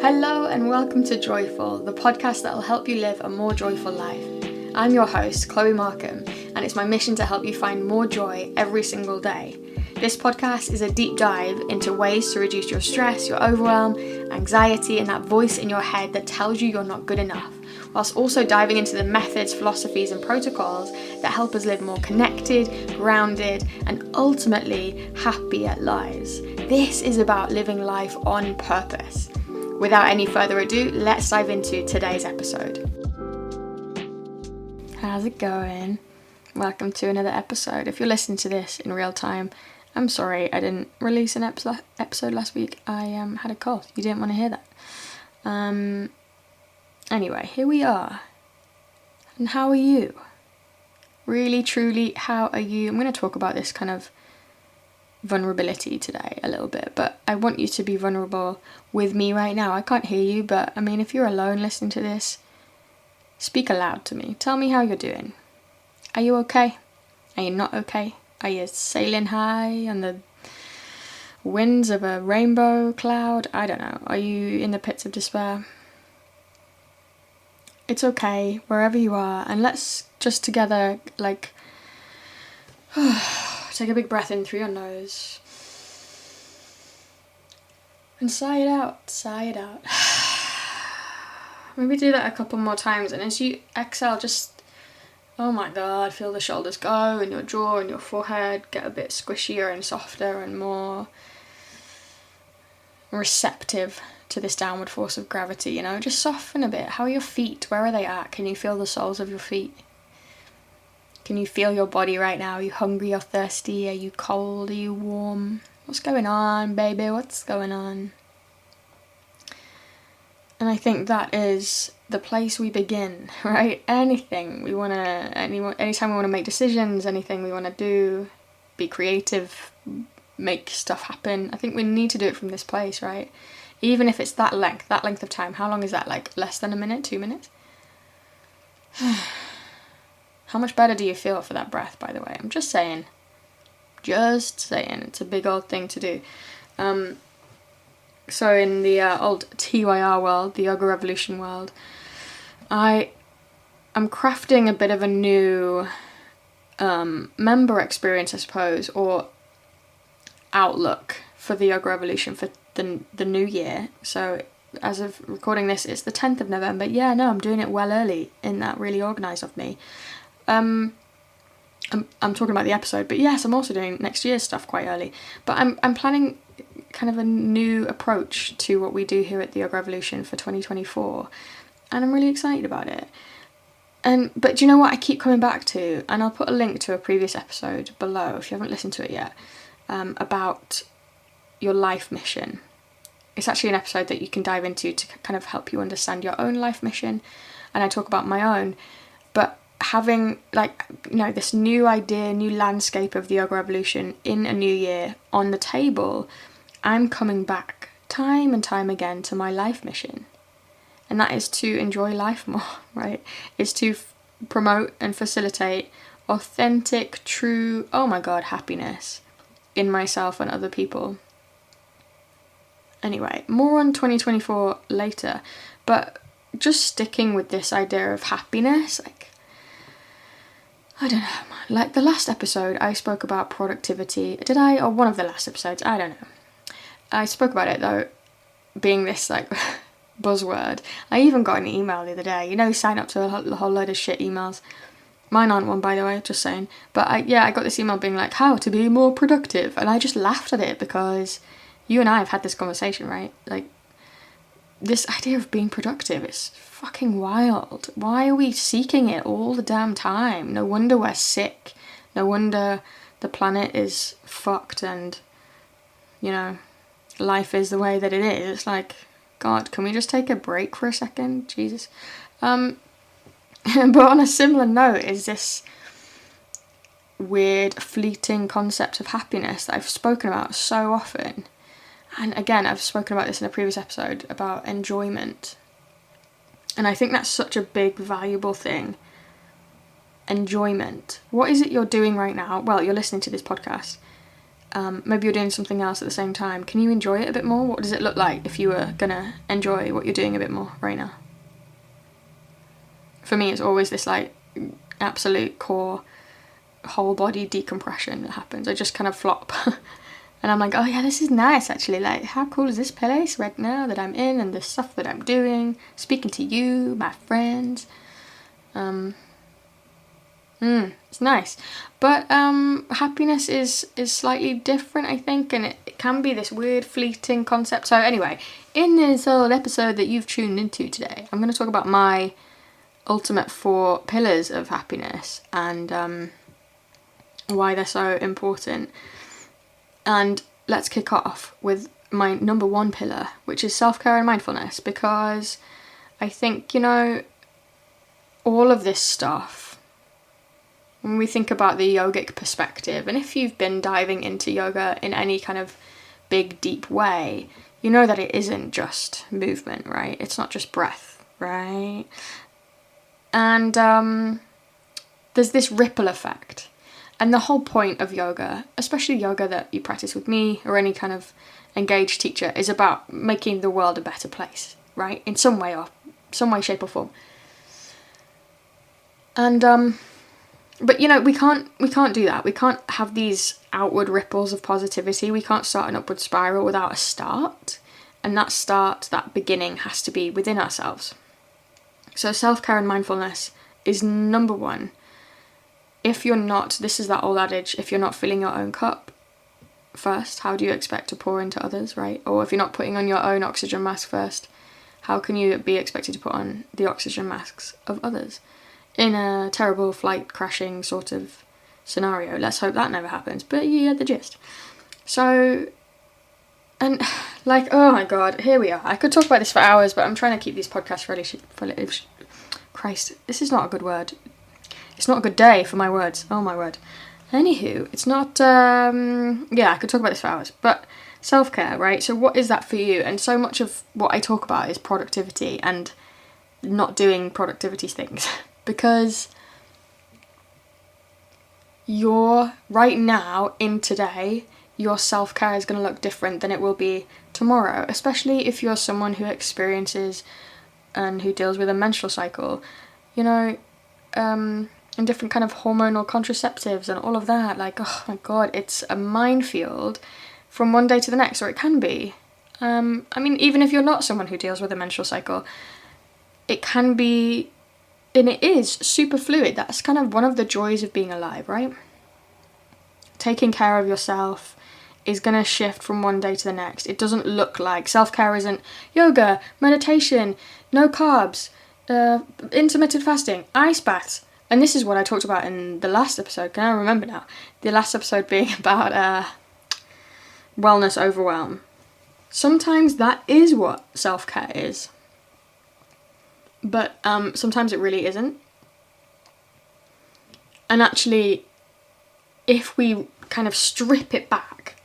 Hello and welcome to Joyful, the podcast that will help you live a more joyful life. I'm your host, Chloe Markham, and it's my mission to help you find more joy every single day. This podcast is a deep dive into ways to reduce your stress, your overwhelm, anxiety, and that voice in your head that tells you you're not good enough, whilst also diving into the methods, philosophies, and protocols that help us live more connected, grounded, and ultimately happier lives. This is about living life on purpose. Without any further ado, let's dive into today's episode. How's it going? Welcome to another episode. If you're listening to this in real time, I'm sorry I didn't release an episode last week. I had a cold. You didn't want to hear that. Anyway, here we are. And how are you? Really, truly, how are you? I'm going to talk about this kind of vulnerability today a little bit, but I want you to be vulnerable with me right now. I can't hear you, but I mean, if you're alone listening to this, speak aloud to me. Tell me how you're doing. Are you okay? Are you not okay? Are you sailing high on the winds of a rainbow cloud? I don't know. Are you in the pits of despair? It's okay, wherever you are, and let's just together, take a big breath in through your nose. And sigh it out, sigh it out. Maybe do that a couple more times, and as you exhale, just, oh my god, feel the shoulders go, and your jaw and your forehead get a bit squishier and softer and more receptive to this downward force of gravity, just soften a bit. How are your feet? Where are they at? Can you feel the soles of your feet? Can you feel your body right now? Are you hungry or thirsty? Are you cold? Are you warm? What's going on, baby? What's going on? And I think that is the place we begin, right? Anytime we want to make decisions, anything we want to do, be creative, make stuff happen, I think we need to do it from this place, right? Even if it's that length of time. How long is that? Like less than a minute, 2 minutes? How much better do you feel for that breath, by the way? I'm just saying. It's a big old thing to do. So in the old TYR world, the Yoga Revolution world, I'm crafting a bit of a new member experience, I suppose, or outlook for the Yoga Revolution for the new year. So as of recording this, it's the 10th of November. Yeah, no, I'm doing it well early. Isn't that really organised of me? I'm talking about the episode, but yes, I'm also doing next year's stuff quite early. But I'm planning kind of a new approach to what we do here at the Yoga Revolution for 2024, and I'm really excited about it. But do you know what I keep coming back to? And I'll put a link to a previous episode below if you haven't listened to it yet, about your life mission. It's actually an episode that you can dive into to kind of help you understand your own life mission, and I talk about my own. But having this new idea, new landscape of the Yoga Revolution in a new year on the table, I'm coming back time and time again to my life mission. And that is to enjoy life more, right? It's to promote and facilitate authentic, true, oh my god, happiness in myself and other people. Anyway, more on 2024 later, but just sticking with this idea of happiness, I don't know, like the last episode I spoke about productivity. Did I? Or one of the last episodes, I don't know. I spoke about it though, being this buzzword. I even got an email the other day. You sign up to a whole load of shit emails. Mine aren't one, by the way, just saying. But I got this email being like, how to be more productive. And I just laughed at it because you and I have had this conversation, right? Like, this idea of being productive is fucking wild. Why are we seeking it all the damn time? No wonder we're sick. No wonder the planet is fucked and, life is the way that it is. It's like, God, can we just take a break for a second? Jesus. But on a similar note is this weird, fleeting concept of happiness that I've spoken about so often. And again, I've spoken about this in a previous episode about enjoyment. And I think that's such a big, valuable thing. Enjoyment. What is it you're doing right now? Well, you're listening to this podcast. maybe you're doing something else at the same time, can you enjoy it a bit more? What does it look like if you were gonna enjoy what you're doing a bit more right now? For me, it's always this like absolute core whole body decompression that happens. I just kind of flop and I'm like, oh yeah, this is nice actually, like how cool is this place right now that I'm in, and the stuff that I'm doing, speaking to you, my friends. It's nice. But happiness is slightly different, I think, and it can be this weird fleeting concept. So anyway, in this whole episode that you've tuned into today, I'm going to talk about my ultimate 4 pillars of happiness and why they're so important. And let's kick off with my number 1 pillar, which is self-care and mindfulness, because I think, you know, all of this stuff, when we think about the yogic perspective, and if you've been diving into yoga in any kind of big, deep way, you know that it isn't just movement, right? It's not just breath, right? And there's this ripple effect. And the whole point of yoga, especially yoga that you practice with me or any kind of engaged teacher, is about making the world a better place, right? In some way, shape or form. And but you know, we can't do that. We can't have these outward ripples of positivity. We can't start an upward spiral without a start. And that beginning has to be within ourselves. So self-care and mindfulness is number 1. If you're not, this is that old adage, if you're not filling your own cup first, how do you expect to pour into others, right? Or if you're not putting on your own oxygen mask first, how can you be expected to put on the oxygen masks of others? In a terrible flight crashing sort of scenario. Let's hope that never happens, but you get the gist. So, and like, oh my god, here we are. I could talk about this for hours, but I'm trying to keep these podcasts really Christ, this is not a good word. It's not a good day for my words. Oh my word. Anywho, it's not, I could talk about this for hours, but self-care, right? So what is that for you? And so much of what I talk about is productivity and not productivity things. Because right now, in today, your self-care is going to look different than it will be tomorrow, especially if you're someone who experiences and who deals with a menstrual cycle, you know, and different kind of hormonal contraceptives and all of that. Like, oh my god, it's a minefield from one day to the next, or it can be. I mean, even if you're not someone who deals with a menstrual cycle, it can be. And it is super fluid. That's kind of one of the joys of being alive, right? Taking care of yourself is going to shift from one day to the next. It doesn't look like self-care isn't yoga, meditation, no carbs, intermittent fasting, ice baths. And this is what I talked about in the last episode. Can I remember now? The last episode being about wellness overwhelm. Sometimes that is what self-care is. But sometimes it really isn't. And actually, if we kind of strip it back,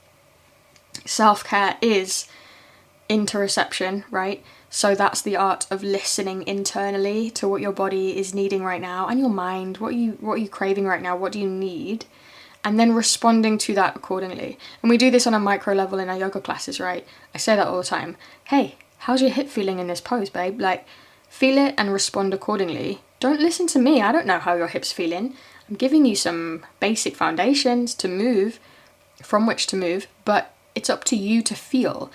self-care is interoception, right? So that's the art of listening internally to what your body is needing right now, and your mind, what are you craving right now, what do you need? And then responding to that accordingly. And we do this on a micro level in our yoga classes, right? I say that all the time. Hey, how's your hip feeling in this pose, babe? Like, feel it and respond accordingly. Don't listen to me. I don't know how your hip's feeling. I'm giving you some basic foundations to move, from which to move, but it's up to you to feel.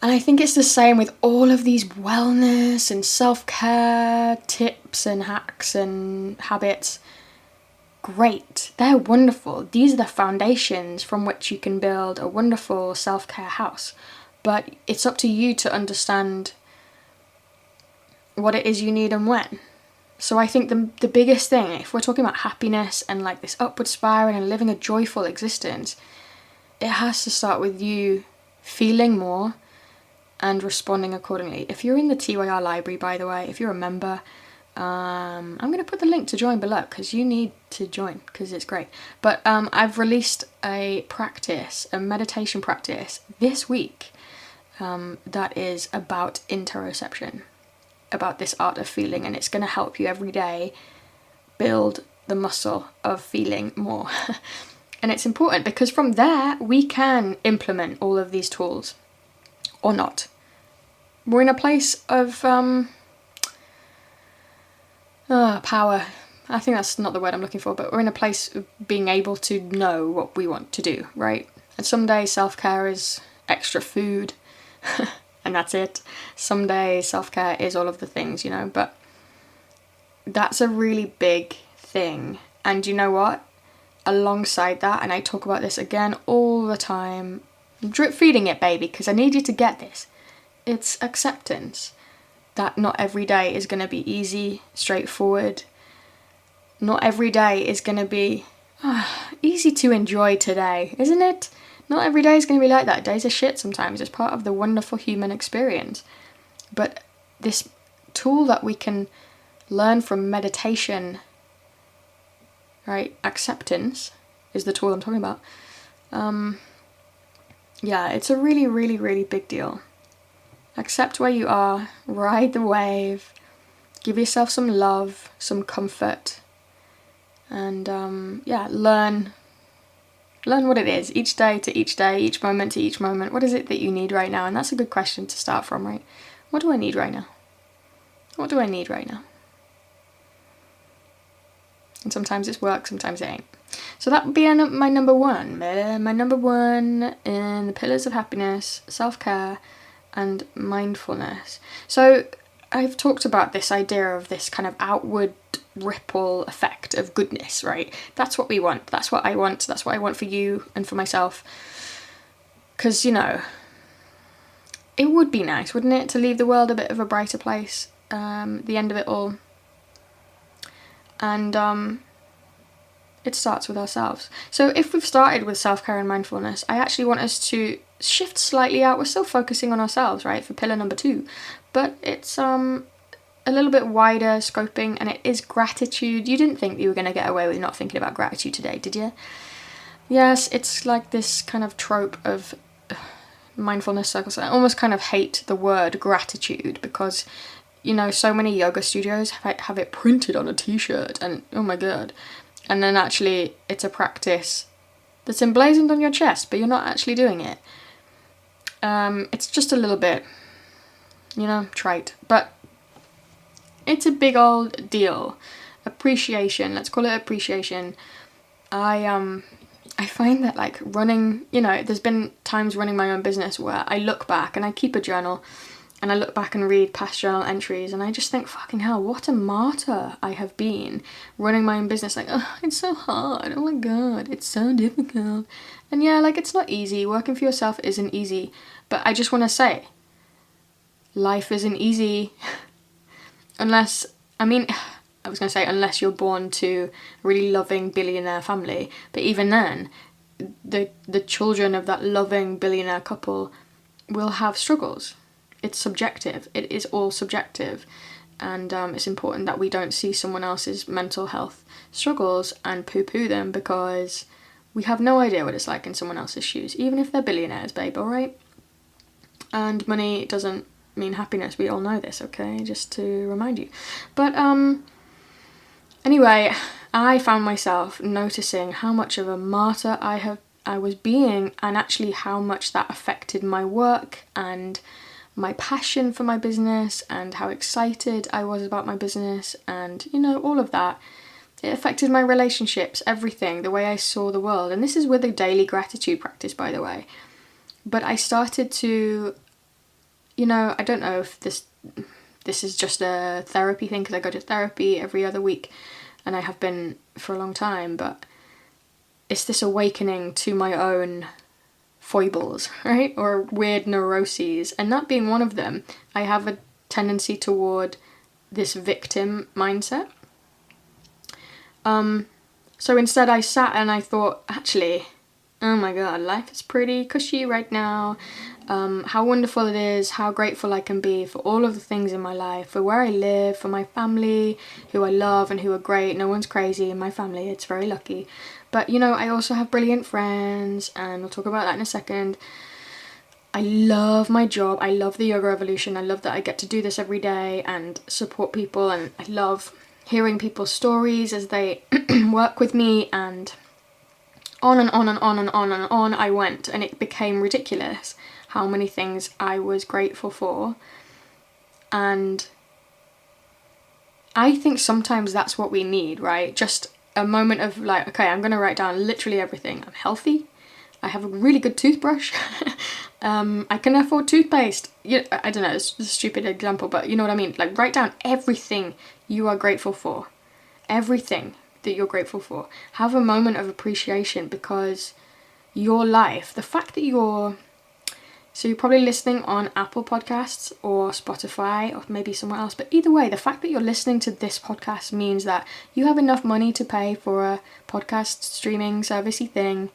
And I think it's the same with all of these wellness and self-care tips and hacks and habits. Great. They're wonderful. These are the foundations from which you can build a wonderful self-care house. But it's up to you to understand what it is you need and when. So I think the biggest thing, if we're talking about happiness and like this upward spiral and living a joyful existence, it has to start with you feeling more and responding accordingly. If you're in the TYR library, by the way, if you're a member, I'm going to put the link to join below because you need to join because it's great. But I've released a meditation practice this week that is about interoception, about this art of feeling, and it's going to help you every day build the muscle of feeling more. And it's important because from there we can implement all of these tools or not. We're in a place of power. I think that's not the word I'm looking for, but we're in a place of being able to know what we want to do, right? And some days self-care is extra food and that's it. Some days self-care is all of the things, but that's a really big thing. And you know what? Alongside that, and I talk about this again all the time, I'm drip feeding it, baby, because I need you to get this. It's acceptance that not every day is going to be easy, straightforward. Not every day is going to be easy to enjoy today, isn't it? Not every day is going to be like that. Days are shit sometimes. It's part of the wonderful human experience. But this tool that we can learn from meditation, right? Acceptance is the tool I'm talking about. Yeah, it's a really, really, really big deal. Accept where you are, ride the wave, give yourself some love, some comfort, and learn what it is, each day to each day, each moment to each moment. What is it that you need right now? And that's a good question to start from, right? What do I need right now? What do I need right now? And sometimes it's work, sometimes it ain't. So that would be my number one. My number one in the pillars of happiness, self-care, and mindfulness. So I've talked about this idea of this kind of outward ripple effect of goodness, right? That's what we want. That's what I want. That's what I want for you and for myself. Because, it would be nice, wouldn't it, to leave the world a bit of a brighter place, the end of it all. And it starts with ourselves. So if we've started with self-care and mindfulness, I actually want us to shift slightly out. We're still focusing on ourselves, right, for pillar number 2. But it's a little bit wider scoping, and it is gratitude. You didn't think you were going to get away with not thinking about gratitude today, did you? Yes, it's like this kind of trope of mindfulness circles. I almost kind of hate the word gratitude because, so many yoga studios have it printed on a t-shirt, and oh my god. And then actually it's a practice that's emblazoned on your chest, but you're not actually doing it. It's just a little bit, trite. But it's a big old deal. Appreciation, let's call it appreciation. I find that like running, there's been times running my own business where I look back and I keep a journal and I look back and read past journal entries and I just think, fucking hell, what a martyr I have been running my own business. Like, oh, it's so hard. Oh my god, it's so difficult. And yeah, like, it's not easy. Working for yourself isn't easy. But I just want to say, life isn't easy unless you're born to a really loving billionaire family. But even then, the children of that loving billionaire couple will have struggles. It's subjective. It is all subjective. And it's important that we don't see someone else's mental health struggles and poo-poo them because we have no idea what it's like in someone else's shoes, even if they're billionaires, babe, alright? And money doesn't mean happiness. We all know this, okay? Just to remind you. But anyway, I found myself noticing how much of a martyr I was being, and actually how much that affected my work and my passion for my business and how excited I was about my business and, all of that. It affected my relationships, everything, the way I saw the world. And this is with a daily gratitude practice, by the way. But I started to, I don't know if this is just a therapy thing because I go to therapy every other week and I have been for a long time, but it's this awakening to my own foibles, right? Or weird neuroses. And that being one of them, I have a tendency toward this victim mindset. So instead I sat and I thought, actually, oh my god, life is pretty cushy right now. How wonderful it is, how grateful I can be for all of the things in my life, for where I live, for my family, who I love and who are great. No one's crazy in my family, it's very lucky. But, I also have brilliant friends, and we'll talk about that in a second. I love my job, I love the Yoga Revolution, I love that I get to do this every day and support people, and I love hearing people's stories as they work with me, and on and on and on and on and on I went, and it became ridiculous how many things I was grateful for. And I think sometimes that's what we need, right? Just a moment of like, okay, I'm going to write down literally everything. I'm healthy. I have a really good toothbrush. I can afford toothpaste. I don't know, it's a stupid example, but you know what I mean? Like, write down everything you are grateful for. Everything that you're grateful for. Have a moment of appreciation, because your life, the fact that so you're probably listening on Apple Podcasts or Spotify or maybe somewhere else, but either way, the fact that you're listening to this podcast means that you have enough money to pay for a podcast streaming servicey thing,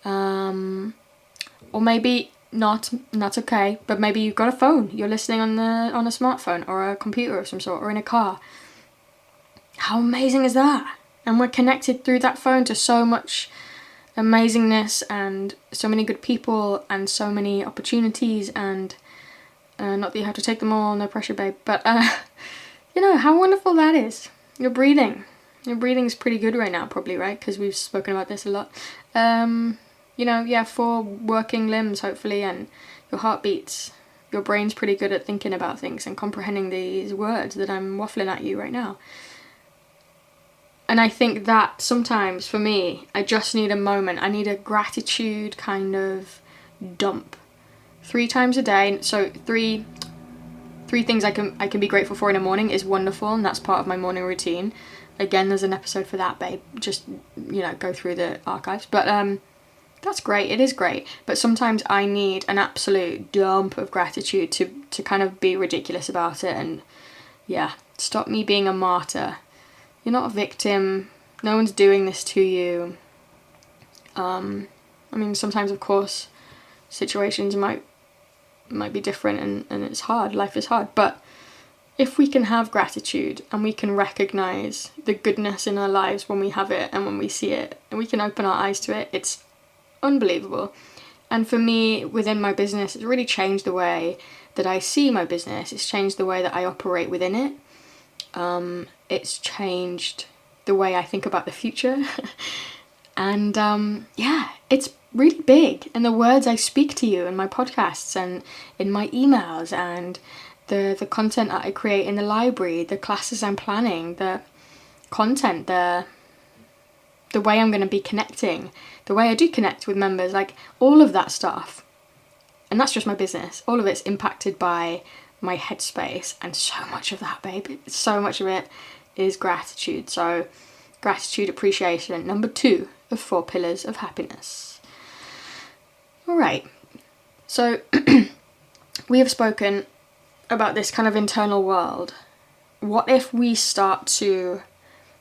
or maybe not, and that's okay, but maybe you've got a phone, you're listening on a smartphone or a computer of some sort, or in a car. How amazing is that? And we're connected through that phone to so much amazingness and so many good people and so many opportunities, and not that you have to take them all, no pressure, babe, but how wonderful that is. You're breathing. Your breathing's pretty good right now, probably, right? Because we've spoken about this a lot. 4 working limbs, hopefully, and your heart beats. Your brain's pretty good at thinking about things and comprehending these words that I'm waffling at you right now. And I think that sometimes, for me, I just need a moment. I need a gratitude kind of dump. 3 times a day. So three things I can be grateful for in the morning is wonderful, and that's part of my morning routine. Again, there's an episode for that, babe. Just, go through the archives. But that's great. It is great. But sometimes I need an absolute dump of gratitude to kind of be ridiculous about it and, stop me being a martyr. You're not a victim. No one's doing this to you. Sometimes, of course, situations might be different and it's hard. Life is hard. But if we can have gratitude and we can recognize the goodness in our lives when we have it and when we see it, and we can open our eyes to it, it's unbelievable. And for me, within my business, it's really changed the way that I see my business. It's changed the way that I operate within it. It's changed the way I think about the future. And it's really big. And the words I speak to you in my podcasts and in my emails and the content that I create in the library, the classes I'm planning, the content, the way I'm going to be connecting, the way I do connect with members, like all of that stuff. And that's just my business. All of it's impacted by my headspace, and so much of that, babe, so much of it is gratitude. So gratitude, appreciation, number 2 of 4 pillars of happiness. All right, so we have spoken about this kind of internal world. What if we start to,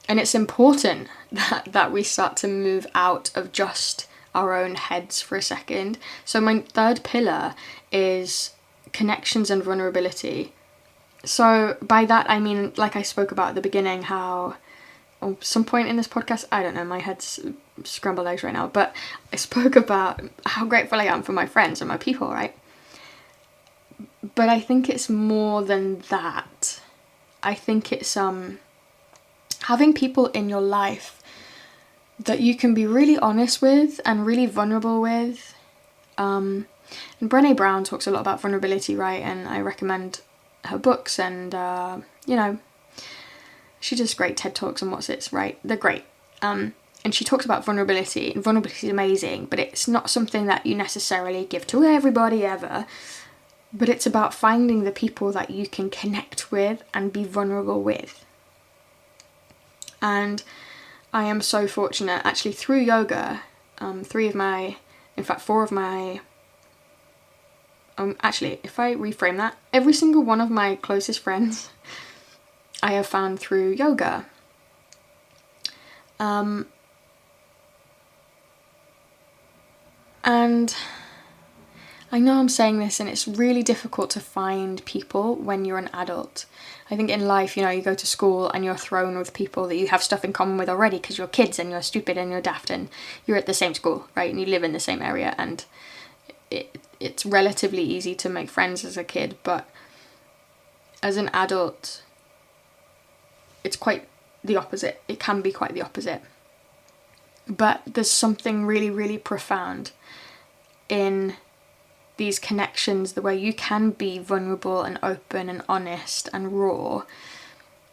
and it's important that we start to move out of just our own heads for a second. So my 3rd pillar is connections and vulnerability. So by that I mean, like I spoke about at the beginning, how at some point in this podcast, I don't know, my head's scrambled eggs right now, but I spoke about how grateful I am for my friends and my people, right? But I think it's more than that. I think it's having people in your life that you can be really honest with and really vulnerable with. And Brené Brown talks a lot about vulnerability, right? And I recommend her books, and she does great TED Talks and what's it, right? They're great. And she talks about vulnerability, and vulnerability is amazing, but it's not something that you necessarily give to everybody ever. But it's about finding the people that you can connect with and be vulnerable with. And I am so fortunate, actually, through yoga, 4 of my, actually, if I reframe that, every single one of my closest friends I have found through yoga. And I know I'm saying this, and it's really difficult to find people when you're an adult. I think in life, you go to school and you're thrown with people that you have stuff in common with already because you're kids and you're stupid and you're daft and you're at the same school, right? And you live in the same area, and it's relatively easy to make friends as a kid, but as an adult, it's quite the opposite. It can be quite the opposite. But there's something really, really profound in these connections, the way you can be vulnerable and open and honest and raw,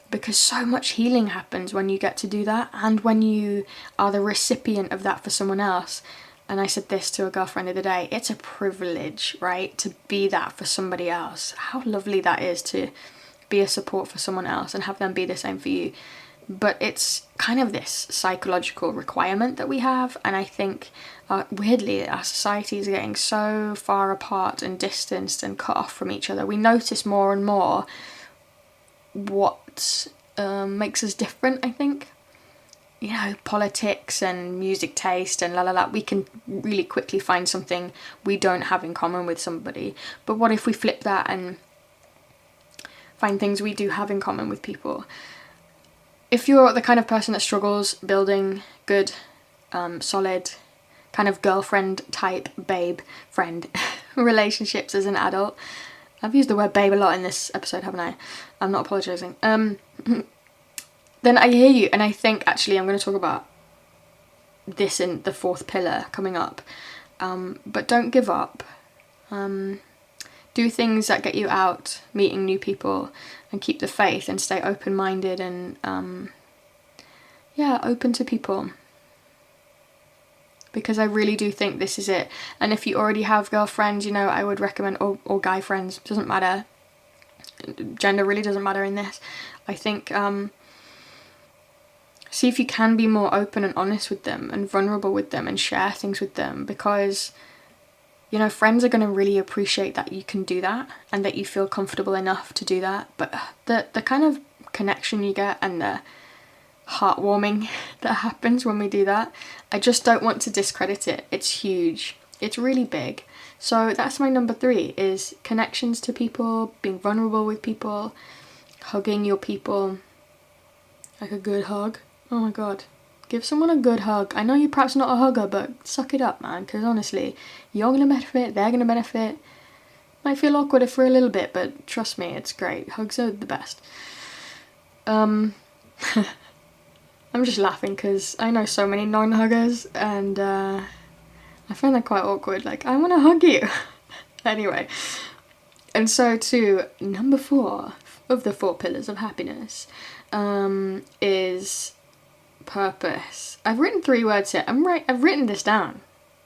because so much healing happens when you get to do that, and when you are the recipient of that for someone else. And I said this to a girlfriend the other day, it's a privilege, right, to be that for somebody else. How lovely that is, to be a support for someone else and have them be the same for you. But it's kind of this psychological requirement that we have, and I think weirdly our society is getting so far apart and distanced and cut off from each other. We notice more and more what makes us different, I think. You know, politics and music taste and la la la, we can really quickly find something we don't have in common with somebody. But what if we flip that and find things we do have in common with people? If you're the kind of person that struggles building good, solid, kind of girlfriend type babe friend relationships as an adult, I've used the word babe a lot in this episode, haven't I? I'm not apologising. Then I hear you, and I think actually I'm going to talk about this in the fourth pillar coming up. But don't give up. Do things that get you out, meeting new people, and keep the faith and stay open-minded and open to people. Because I really do think this is it. And if you already have girlfriends, you know, I would recommend, or guy friends, doesn't matter. Gender really doesn't matter in this. I think see if you can be more open and honest with them and vulnerable with them and share things with them, because, you know, friends are going to really appreciate that you can do that and that you feel comfortable enough to do that. But the kind of connection you get and the heartwarming that happens when we do that, I just don't want to discredit it. It's huge. It's really big. So that's my number 3, is connections to people, being vulnerable with people, hugging your people, like a good hug. Oh my god, give someone a good hug. I know you're perhaps not a hugger, but suck it up, man, because honestly, you're going to benefit, they're going to benefit. Might feel awkward for a little bit, but trust me, it's great. Hugs are the best. I'm just laughing because I know so many non-huggers, and I find that quite awkward. Like, I want to hug you. Anyway, and so to number 4 of the 4 pillars of happiness is purpose. I've written 3 words here. I've written this down.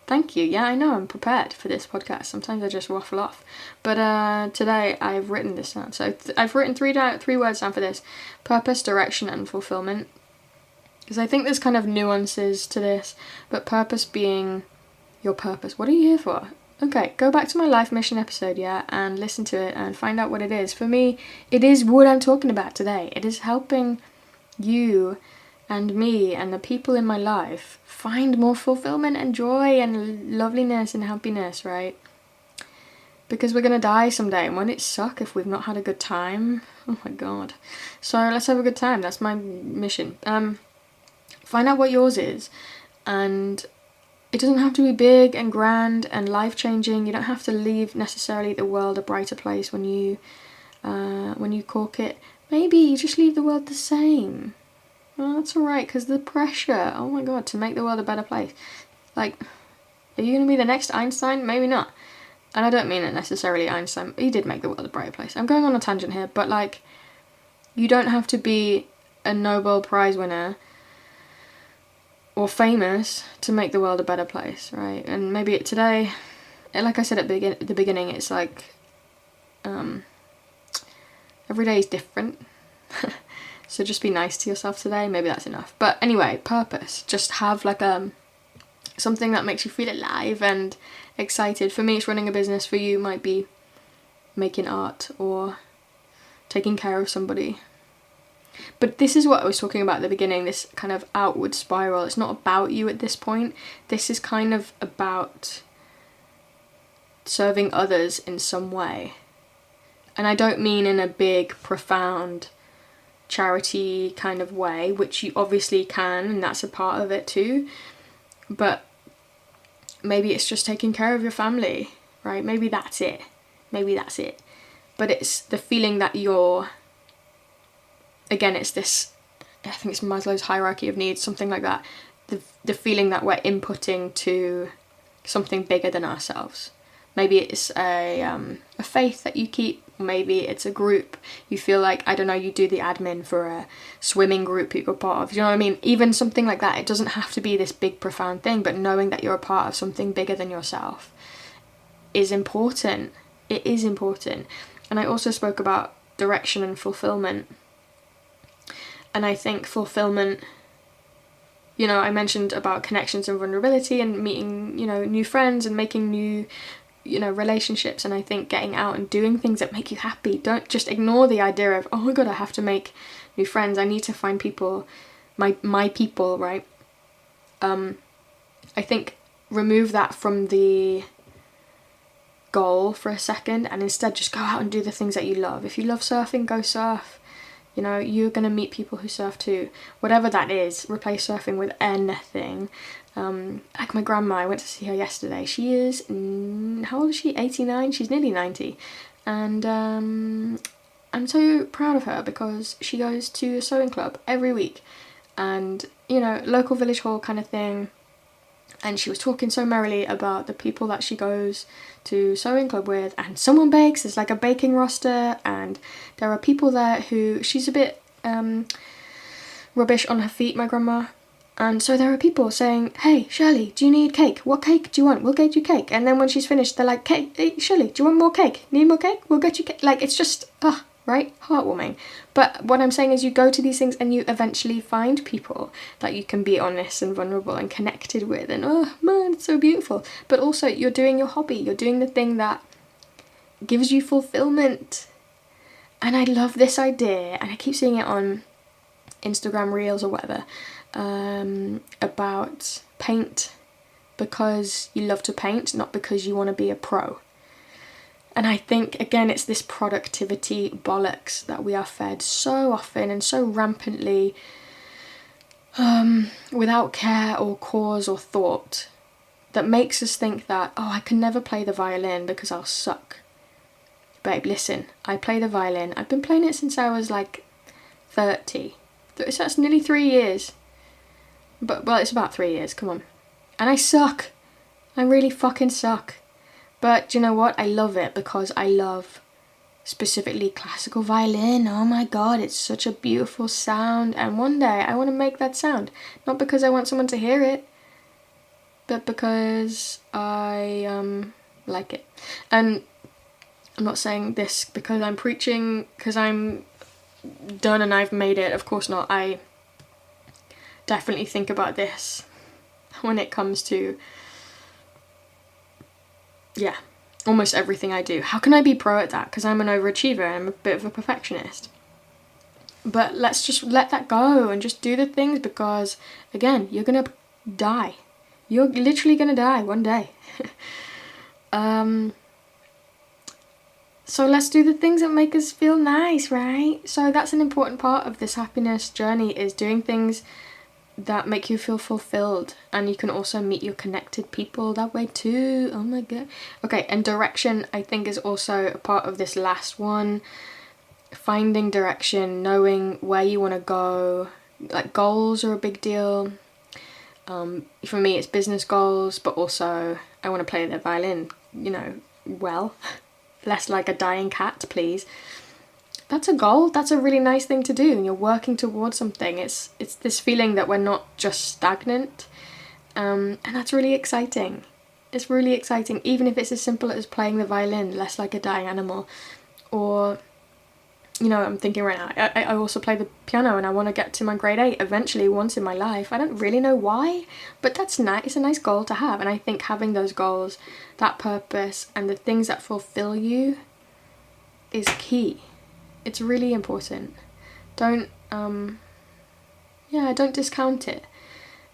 Thank you. Yeah, I know I'm prepared for this podcast. Sometimes I just waffle off. But today I've written this down. So I've written 3 words down for this. Purpose, direction, and fulfillment. Because I think there's kind of nuances to this. But purpose being your purpose. What are you here for? Okay, go back to my life mission episode, yeah, and listen to it and find out what it is. For me, it is what I'm talking about today. It is helping you and me and the people in my life find more fulfillment and joy and loveliness and happiness, right? Because we're gonna die someday, and won't it suck if we've not had a good time? Oh my god. So let's have a good time. That's my mission. Find out what yours is, and it doesn't have to be big and grand and life-changing. You don't have to leave necessarily the world a brighter place when you cork it. Maybe you just leave the world the same. Well, that's alright, because the pressure, oh my god, to make the world a better place. Like, are you going to be the next Einstein? Maybe not. And I don't mean it necessarily Einstein. He did make the world a brighter place. I'm going on a tangent here, but like, you don't have to be a Nobel Prize winner or famous to make the world a better place, right? And maybe today, like I said at the beginning, it's like, every day is different. So just be nice to yourself today. Maybe that's enough. But anyway, purpose. Just have like something that makes you feel alive and excited. For me, it's running a business. For you, it might be making art or taking care of somebody. But this is what I was talking about at the beginning, this kind of outward spiral. It's not about you at this point. This is kind of about serving others in some way. And I don't mean in a big, profound, charity kind of way, which you obviously can, and that's a part of it too. But maybe it's just taking care of your family, right? Maybe that's it. But it's the feeling that you're, again, it's this, I think it's Maslow's hierarchy of needs, something like that. the feeling that we're inputting to something bigger than ourselves. Maybe it's a faith that you keep. Maybe it's a group. You feel like, I don't know, you do the admin for a swimming group you're part of. You know what I mean? Even something like that. It doesn't have to be this big, profound thing, but knowing that you're a part of something bigger than yourself is important. It is important. And I also spoke about direction and fulfillment. And I think fulfillment, you know, I mentioned about connections and vulnerability and meeting, you know, new friends and making new, you know, relationships. And I think getting out and doing things that make you happy. Don't just ignore the idea of, oh my god, I have to make new friends. I need to find people, my people, right? I think remove that from the goal for a second and instead just go out and do the things that you love. If you love surfing, go surf. You know, you're going to meet people who surf too. Whatever that is, replace surfing with anything. Like my grandma, I went to see her yesterday. She is, how old is she? 89? She's nearly 90. And I'm so proud of her because she goes to a sewing club every week. And, you know, local village hall kind of thing. And she was talking so merrily about the people that she goes to sewing club with, and someone bakes, there's like a baking roster, and there are people there who, she's a bit rubbish on her feet, my grandma, and so there are people saying, hey Shirley, do you need cake? What cake do you want? We'll get you cake. And then when she's finished, they're like, hey Shirley, do you want more cake? Need more cake? We'll get you cake. Like, it's just right? Heartwarming. But what I'm saying is you go to these things and you eventually find people that you can be honest and vulnerable and connected with, and oh man, it's so beautiful. But also you're doing your hobby, you're doing the thing that gives you fulfillment. And I love this idea, and I keep seeing it on Instagram Reels or whatever, about paint because you love to paint, not because you want to be a pro. And I think, again, it's this productivity bollocks that we are fed so often and so rampantly, without care or cause or thought, that makes us think that, oh, I can never play the violin because I'll suck. Babe, listen, I play the violin. I've been playing it since I was like 30. So that's nearly 3 years. But, well, it's about 3 years, come on. And I suck. I really fucking suck. But do you know what? I love it because I love specifically classical violin. Oh my god, it's such a beautiful sound. And one day I want to make that sound. Not because I want someone to hear it, but because I like it. And I'm not saying this because I'm preaching, because I'm done and I've made it. Of course not. I definitely think about this when it comes to, yeah, almost everything I do. How can I be pro at that? Because I'm an overachiever and I'm a bit of a perfectionist. But let's just let that go and just do the things because, again, you're going to die. You're literally going to die one day. So let's do the things that make us feel nice, right? So that's an important part of this happiness journey, is doing things that make you feel fulfilled, and you can also meet your connected people that way too. Oh my god. Okay, and direction I think is also a part of this last one. Finding direction, knowing where you want to go. Like, goals are a big deal. For me it's business goals, but also I want to play the violin, you know, well. Less like a dying cat, please. That's a goal. That's a really nice thing to do, and you're working towards something. It's this feeling that we're not just stagnant, and that's really exciting. It's really exciting, even if it's as simple as playing the violin, less like a dying animal. Or, you know, I'm thinking right now, I also play the piano, and I want to get to my grade 8 eventually once in my life. I don't really know why, but that's nice. It's a nice goal to have, and I think having those goals, that purpose, and the things that fulfill you is key. It's really important. Don't discount it.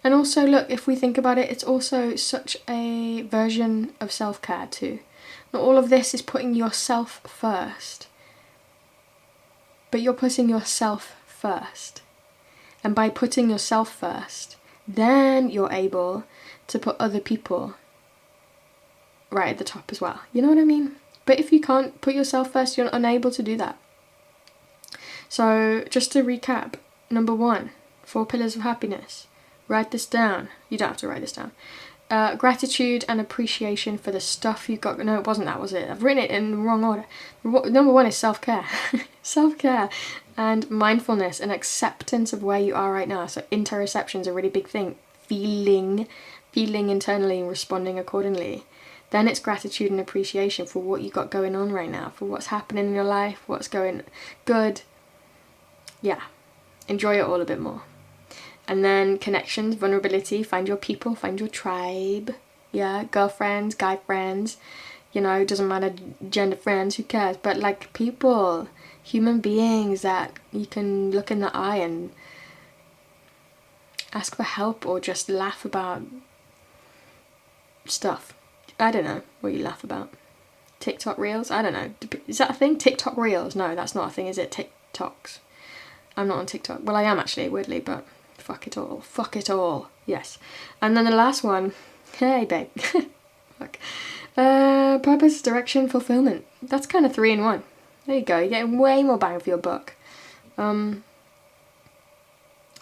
And also, look, if we think about it, it's also such a version of self-care too. Not all of this is putting yourself first, but you're putting yourself first. And by putting yourself first, then you're able to put other people right at the top as well. You know what I mean? But if you can't put yourself first, you're unable to do that. So just to recap, number 1, 4 pillars of happiness. Write this down. You don't have to write this down. Gratitude and appreciation for the stuff you got. No, it wasn't that, was it? I've written it in the wrong order. Number 1 is self-care. Self-care and mindfulness and acceptance of where you are right now. So interoception is a really big thing. Feeling internally and responding accordingly. Then it's gratitude and appreciation for what you got going on right now, for what's happening in your life, what's going good. Yeah, enjoy it all a bit more. And then connections, vulnerability, find your people, find your tribe. Yeah, girlfriends, guy friends, you know, doesn't matter, gender friends, who cares? But like people, human beings that you can look in the eye and ask for help or just laugh about stuff. I don't know what you laugh about. TikTok reels? I don't know. Is that a thing? TikTok reels? No, that's not a thing, is it? TikToks. I'm not on TikTok. Well, I am actually, weirdly, but fuck it all. Fuck it all. Yes. And then the last one. Hey, babe. Fuck. Purpose, direction, fulfillment. That's kind of 3 in 1. There you go. You're getting way more bang for your buck. There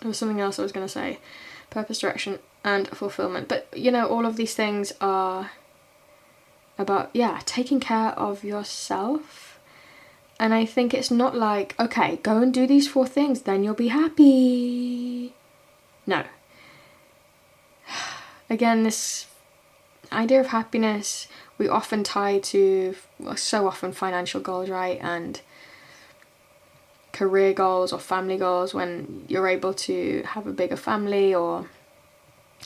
was something else I was going to say. Purpose, direction, and fulfillment. But, you know, all of these things are about, yeah, taking care of yourself. And I think it's not like, okay, go and do these 4 things, then you'll be happy. No. Again, this idea of happiness, we often tie to, well, so often financial goals, right? And career goals or family goals when you're able to have a bigger family, or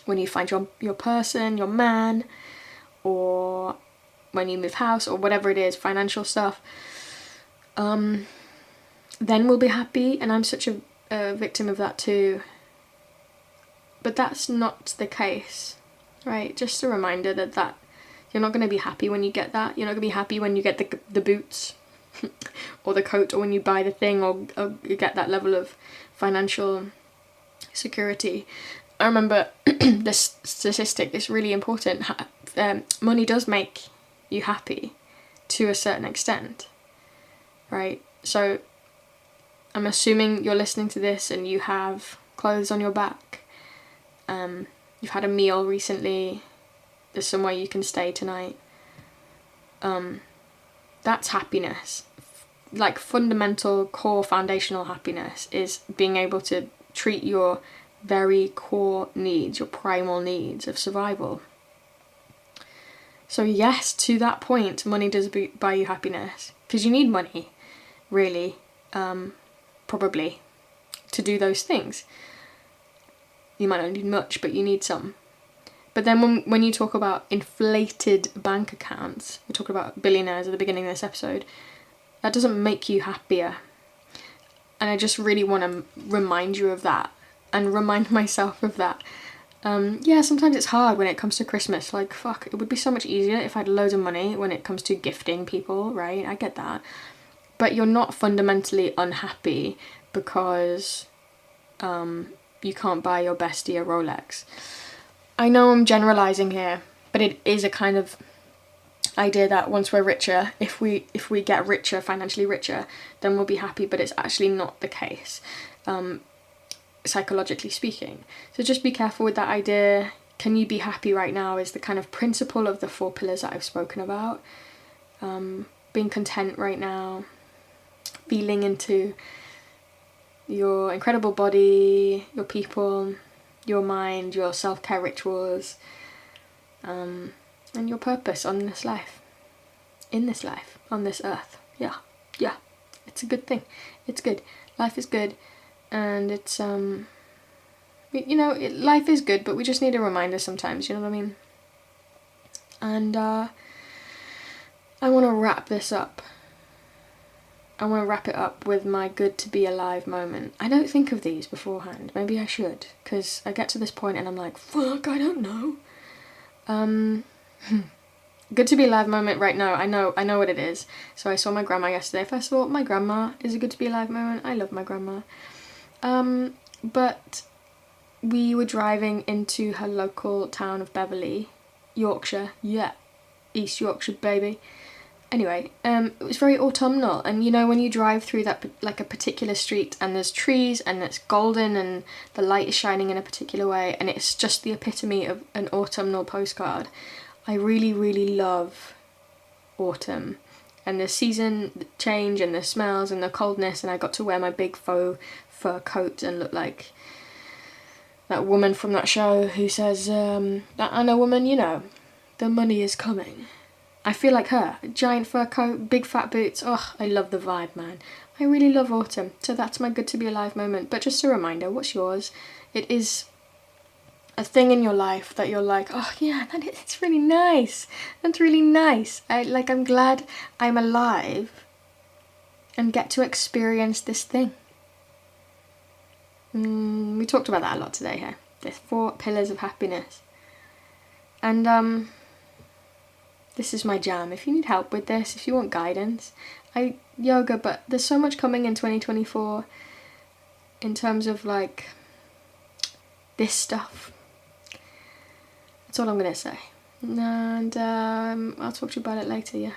when you find your person, your man, or when you move house, or whatever it is, financial stuff. Then we'll be happy, and I'm such a victim of that too. But that's not the case, right? Just a reminder that you're not going to be happy when you get that. You're not going to be happy when you get the boots or the coat, or when you buy the thing, or you get that level of financial security. I remember this statistic is really important. Money does make you happy to a certain extent, right? So I'm assuming you're listening to this and you have clothes on your back. You've had a meal recently. There's somewhere you can stay tonight. That's happiness. Like fundamental, core, foundational happiness is being able to treat your very core needs, your primal needs of survival. So yes, to that point, money does buy you happiness, because you need money, really, probably, to do those things. You might not need much, but you need some. But then when you talk about inflated bank accounts, we're talking about billionaires at the beginning of this episode, that doesn't make you happier. And I just really want to remind you of that, and remind myself of that. Yeah, sometimes it's hard when it comes to Christmas. Like, fuck, it would be so much easier if I had loads of money when it comes to gifting people, right? I get that. But you're not fundamentally unhappy because you can't buy your bestie a Rolex. I know I'm generalising here, but it is a kind of idea that once we're richer, if we get richer, financially richer, then we'll be happy, but it's actually not the case, psychologically speaking. So just be careful with that idea. Can you be happy right now is the kind of principle of the 4 pillars that I've spoken about. Being content right now, feeling into your incredible body, your people, your mind, your self-care rituals, and your purpose on this life, in this life, on this earth. Yeah, it's a good thing. It's good. Life is good, and it's life is good, but we just need a reminder sometimes. You know what I mean? And I want to wrap this up. I want to wrap it up with my good to be alive moment. I don't think of these beforehand. Maybe I should, because I get to this point and I'm like, fuck, I don't know. Good to be alive moment right now. I know what it is. So I saw my grandma yesterday. First of all, my grandma is a good to be alive moment. I love my grandma. But we were driving into her local town of Beverley, Yorkshire. Yeah, East Yorkshire, baby. Anyway, it was very autumnal, and you know when you drive through that like a particular street and there's trees and it's golden and the light is shining in a particular way and it's just the epitome of an autumnal postcard. I really, really love autumn and the season change and the smells and the coldness, and I got to wear my big faux fur coat and look like that woman from that show who says, that Anna woman, you know, the money is coming. I feel like her. Giant fur coat, big fat boots. Oh, I love the vibe, man. I really love autumn. So that's my good to be alive moment. But just a reminder, what's yours? It is a thing in your life that you're like, oh yeah, it's really nice. That's really nice. I'm glad I'm alive and get to experience this thing. We talked about that a lot today here. There's 4 pillars of happiness. And this is my jam. If you need help with this, if you want guidance, yoga, but there's so much coming in 2024 in terms of like this stuff. That's all I'm gonna say. And I'll talk to you about it later, yeah.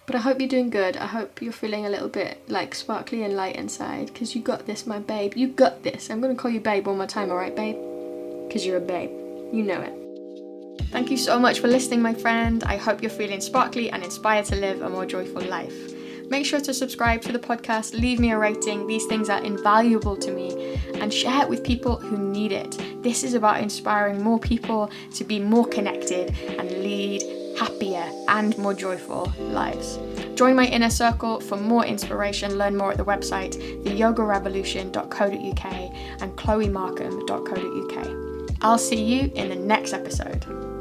But I hope you're doing good. I hope you're feeling a little bit like sparkly and light inside, because you got this, my babe. You got this. I'm gonna call you babe one more time, alright, babe? Because you're a babe. You know it. Thank you so much for listening, my friend. I hope you're feeling sparkly and inspired to live a more joyful life. Make sure to subscribe to the podcast, leave me a rating. These things are invaluable to me, and share it with people who need it. This is about inspiring more people to be more connected and lead happier and more joyful lives. Join my inner circle for more inspiration. Learn more at the website theyogarevolution.co.uk and chloemarkham.co.uk. I'll see you in the next episode.